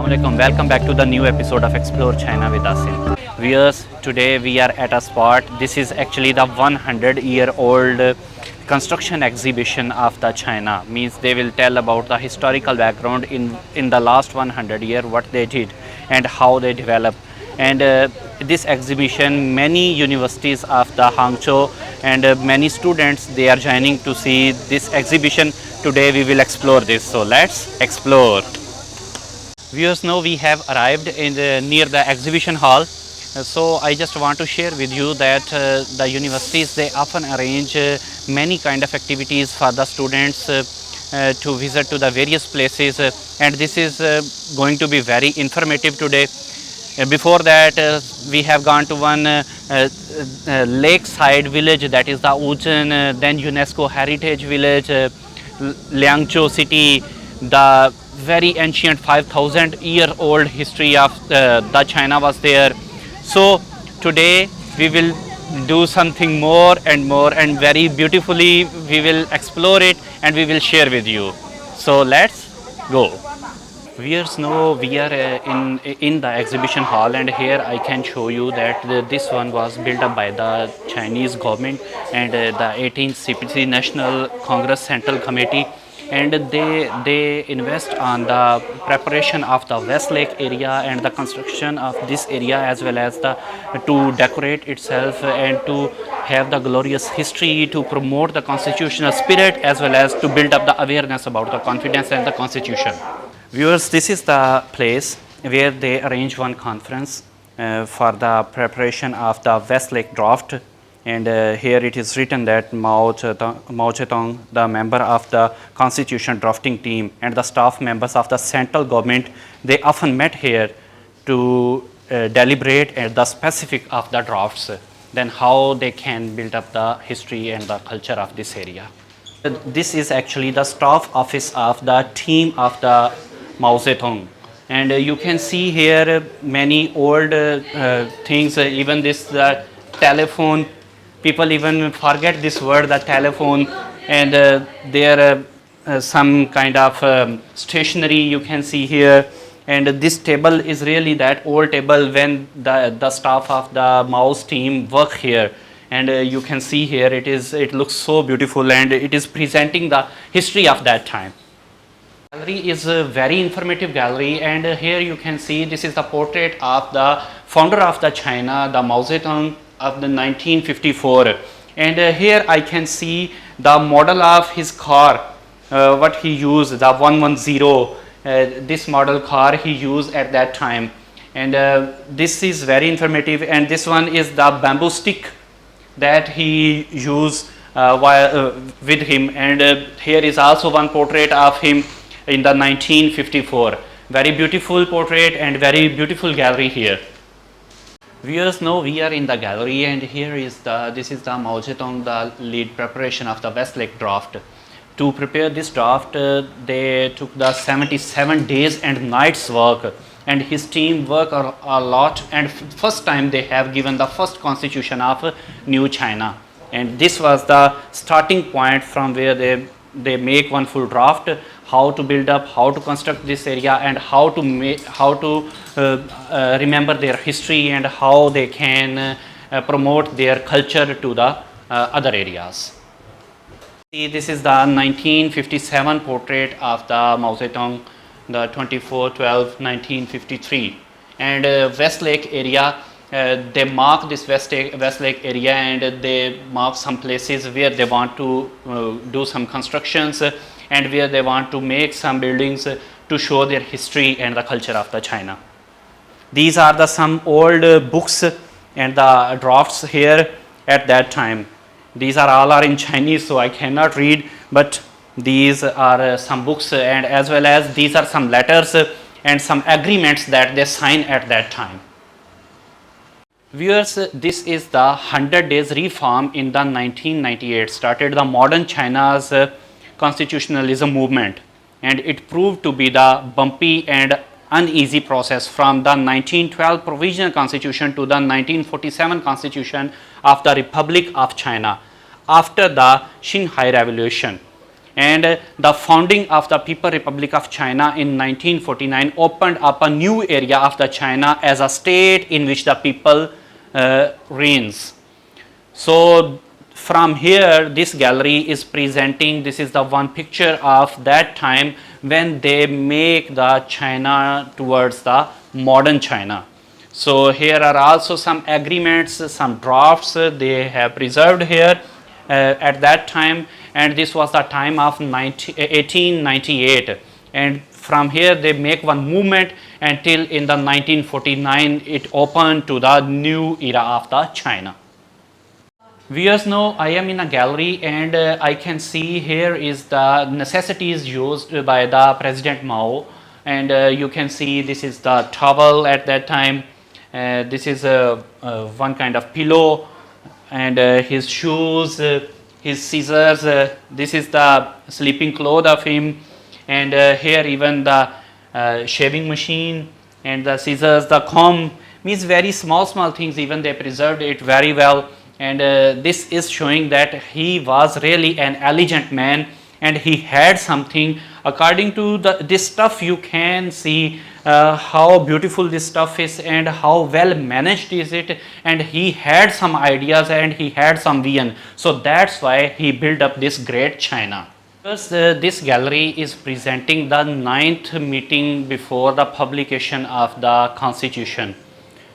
Assalamualaikum. Welcome back to the new episode of Explore China with Asim. Viewers, today we are at a spot. This is actually the 100-year-old construction exhibition of the China. Means they will tell about the historical background in the last 100 year, what they did and how they developed. And this exhibition, many universities of the Hangzhou and many students, they are joining to see this exhibition. Today we will explore this. So let's explore. Viewers, now we have arrived near the exhibition hall. So I just want to share with you that the universities, they often arrange many kind of activities for the students to visit to the various places, and this is going to be very informative today. Before that, we have gone to one lakeside village, that is the Wuzhen, then UNESCO Heritage Village, Liangzhou city, the very ancient 5,000-year-old history of the China was there. So today we will do something more and very beautifully we will explore it and we will share with you. So let's go. Viewers, now we are in the exhibition hall, and here I can show you that this one was built up by the Chinese government and the 18th CPC National Congress Central Committee, and they invest on the preparation of the West Lake area and the construction of this area, as well as to decorate itself and to have the glorious history, to promote the constitutional spirit, as well as to build up the awareness about the confidence and the constitution. Viewers, this is the place where they arrange one conference for the preparation of the West Lake draft, and here it is written that Mao Zedong, the member of the constitution drafting team, and the staff members of the central government, they often met here to deliberate at the specific of the drafts, then how they can build up the history and the culture of this area. This is actually the staff office of the team of the Mao Zedong, and you can see here many old things, even this telephone. People even forget this word, the telephone, and there some kind of stationery you can see here, and this table is really that old table when the staff of the Mao's team work here, and you can see here it looks so beautiful, and it is presenting the history of that time. Gallery is a very informative gallery, and here you can see this is the portrait of the founder of the China, the Mao Zedong of the 1954, and here I can see the model of his car, what he used, the 110, this model car he used at that time, and this is very informative. And this one is the bamboo stick that he used with him, and here is also one portrait of him in the 1954. Very beautiful portrait and very beautiful gallery here. Viewers, now we are in the gallery, and here is this is the Mao Zedong, the lead preparation of the West Lake draft. To prepare this draft, they took the 77 days and nights work, and his team worked a lot, and first time they have given the first constitution of New China, and this was the starting point from where they make one full draft, how to build up, how to construct this area, and how to remember their history, and how they can promote their culture to the other areas. See, this is the 1957 portrait of the Mao Zedong, the 24/12/1953, and West Lake area. They mark this West Lake area, and they mark some places where they want to do some constructions, and where they want to make some buildings to show their history and the culture of the China. These are some old books and the drafts here at that time. These are all in Chinese, so I cannot read, but these are some books, and as well as these are some letters and some agreements that they signed at that time. Viewers, this is the 100 days reform in the 1998, started the modern China's constitutionalism movement, and it proved to be the bumpy and uneasy process from the 1912 provisional constitution to the 1947 constitution of the Republic of China after the Xinhai Revolution. And the founding of the People Republic of China in 1949 opened up a new area of the China as a state in which the people reigns. So from here, this gallery is presenting, this is the one picture of that time when they make the China towards the modern China. So here are also some agreements, some drafts they have preserved here at that time, and this was the time of 1898. And from here they make one movement until in the 1949 it opened to the new era of the China. Viewers, now I am in a gallery and I can see here is the necessities used by the President Mao, and you can see this is the towel at that time, this is one kind of pillow, and his shoes, his scissors, this is the sleeping cloth of him, and here even the shaving machine and the scissors, the comb, means very small things, even they preserved it very well. And this is showing that he was really an elegant man and he had something. According to this stuff, you can see how beautiful this stuff is and how well managed is it, and he had some ideas and he had some vision. So that's why he built up this great China. Because this gallery is presenting the 9th meeting before the publication of the Constitution.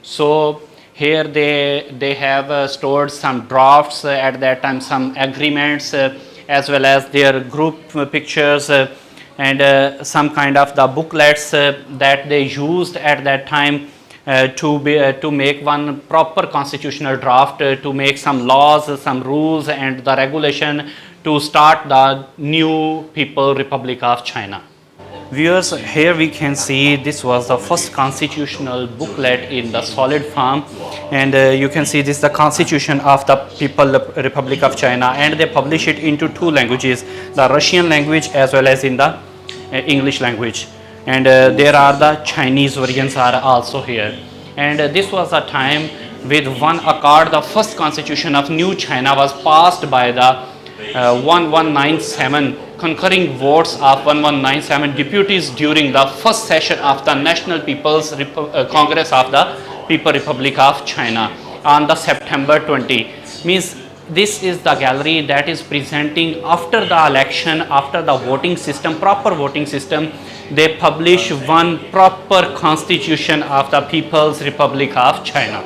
So here they have stored some drafts at that time, some agreements, as well as their group pictures and some kind of the booklets that they used at that time to make one proper constitutional draft, to make some laws, some rules and the regulation to start the new People Republic of China. Viewers, here we can see this was the first constitutional booklet in the solid form, and you can see this is the Constitution of the People Republic of China, and they publish it into 2 languages, the Russian language as well as in the English language, and there are the Chinese versions are also here. And this was a time with one accord, the first constitution of New China was passed by the 1197 concurring votes of 1197 deputies during the first session of the National People's Congress of the People Republic of China on the September 20. Means this is the gallery that is presenting after the election, after the voting system, proper voting system, they publish one proper constitution of the People's Republic of China.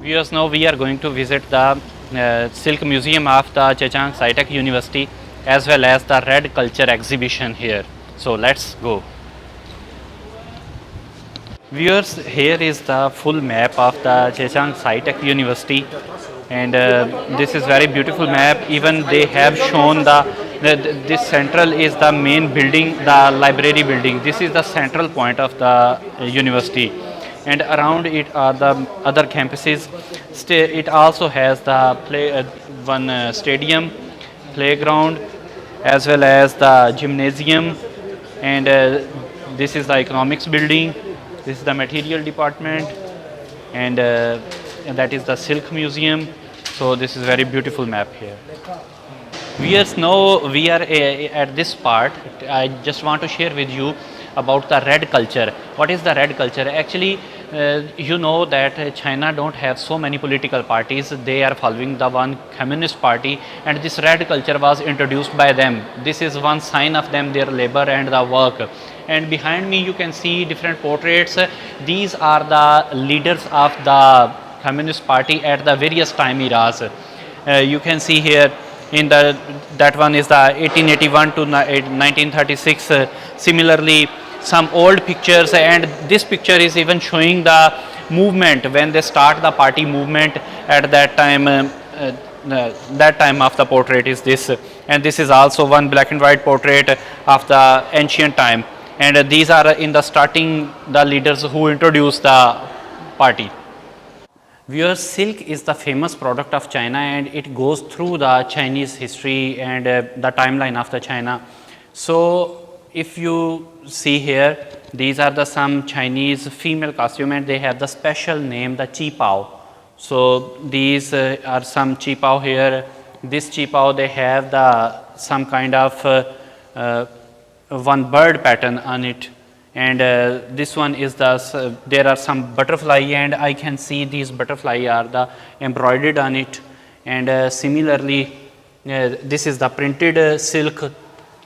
Viewers, now we are going to visit the Silk Museum of the Zhejiang Sci-Tech University as well as the Red Culture exhibition here. So let's go. Viewers, here is the full map of the Zhejiang Sci-Tech University, and this is very beautiful map. Even they have shown this central is the main building, the library building. This is the central point of the university, and around it are the other campuses. It also has the stadium, playground, as well as the gymnasium, and this is the economics building. This is the material department, and that is the silk museum. So this is very beautiful map here. Viewers, now we are at this part. I just want to share with you about the red culture. What is the red culture? Actually, you know that China don't have so many political parties. They are following the one communist party, and this red culture was introduced by them. This is one sign of them, their labor and the work. And behind me you can see different portraits. These are the leaders of the communist party at the various time eras. You can see here in the that one is the 1881 to 1936. Similarly, some old pictures, and this picture is even showing the movement when they start the party movement at that time. That time of the portrait is this, and this is also one black and white portrait of the ancient time, and these are in the starting the leaders who introduced the party. Viewers, silk is the famous product of China, and it goes through the Chinese history and the timeline of the China. So if you see here, these are the some Chinese female costume, and they have the special name, the Qi Pao. So these are some Qi Pao here. This Qi Pao, they have the some kind of one bird pattern on it, and this one is the there are some butterfly, and I can see these butterfly are the embroidered on it, and similarly this is the printed silk,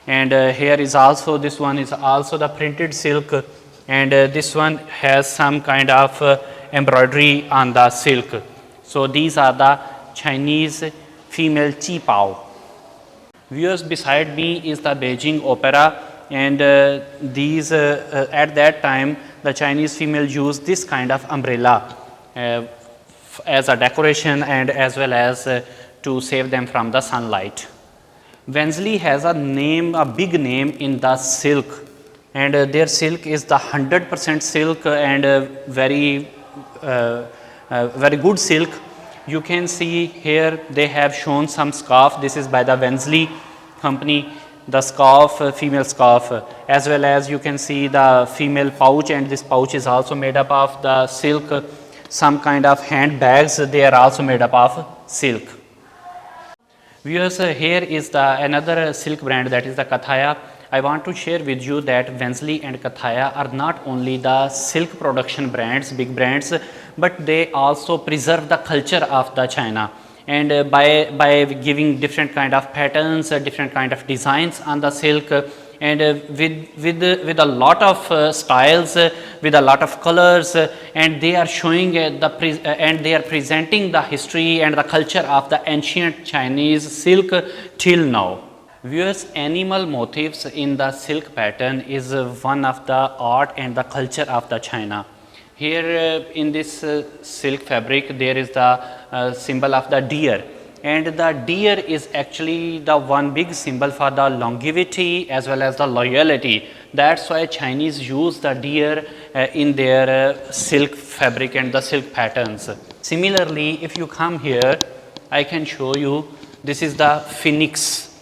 and here is also, this one is also the printed silk, and this one has some kind of embroidery on the silk. So these are the Chinese female Qi Pao. Viewers, beside me is the Beijing Opera, and these at that time the Chinese female used this kind of umbrella as a decoration, and as well as to save them from the sunlight. Wensley has a name, a big name in the silk, and their silk is the 100% silk, and very good silk. You can see here they have shown some scarf. This is by the Wensley company, the scarf, female scarf, as well as you can see the female pouch, and this pouch is also made up of the silk. Some kind of handbags, they are also made up of silk. Viewers, here is the another silk brand, that is the Kathaya. I want to share with you that Wensley and Kathaya are not only the silk production brands, big brands, but they also preserve the culture of the China. And by giving different kind of patterns, different kind of designs on the silk, and with a lot of styles, with a lot of colors, and they are showing and they are presenting the history and the culture of the ancient Chinese silk till now. Viewers, animal motifs in the silk pattern is one of the art and the culture of the China. Here in this silk fabric, there is the symbol of the deer, and the deer is actually the one big symbol for the longevity as well as the loyalty. That's why Chinese use the deer in their silk fabric and the silk patterns. Similarly, if you come here, I can show you, this is the phoenix,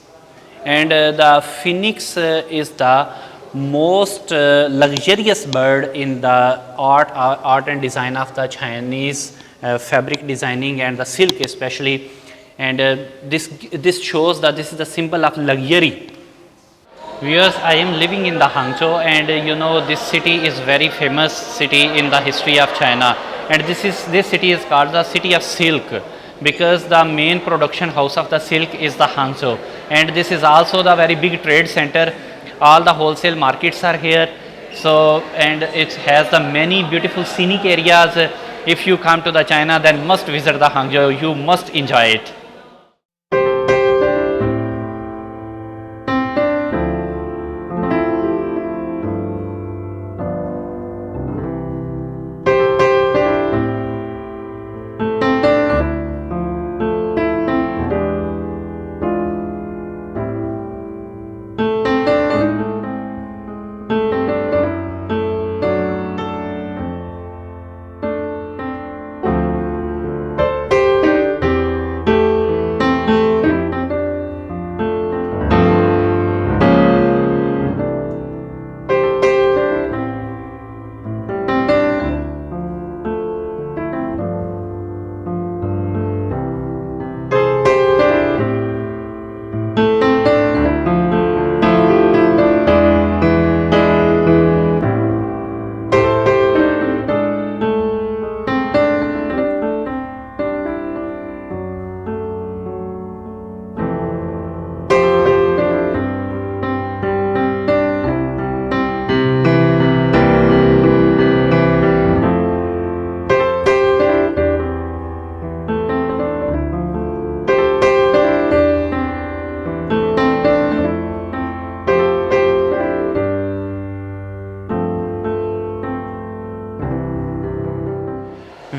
and the phoenix is the most luxurious bird in the art and design of the Chinese fabric designing and the silk especially, and this shows that this is the symbol of luxury. Viewers, I am living in the Hangzhou, and you know this city is very famous city in the history of China, and this city is called the city of silk, because the main production house of the silk is the Hangzhou, and this is also the very big trade center. All the wholesale markets are here, so, and it has the many beautiful scenic areas. If you come to the China, then must visit the Hangzhou, you must enjoy it.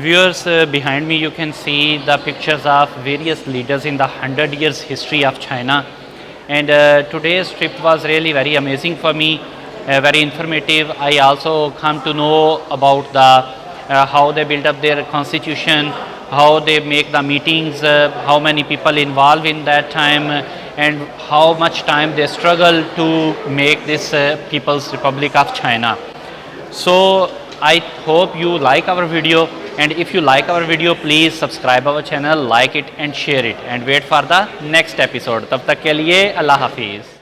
viewers, behind me you can see the pictures of various leaders in the 100 years history of China. And today's trip was really very amazing for me, very informative. I also come to know about the how they build up their constitution, how they make the meetings, how many people involved in that time, and how much time they struggle to make this People's Republic of China. So I hope you like our video, and if you like our video, please subscribe our channel, like it and share it, and wait for the next episode. तब तक के लिए अल्लाह हाफिज़.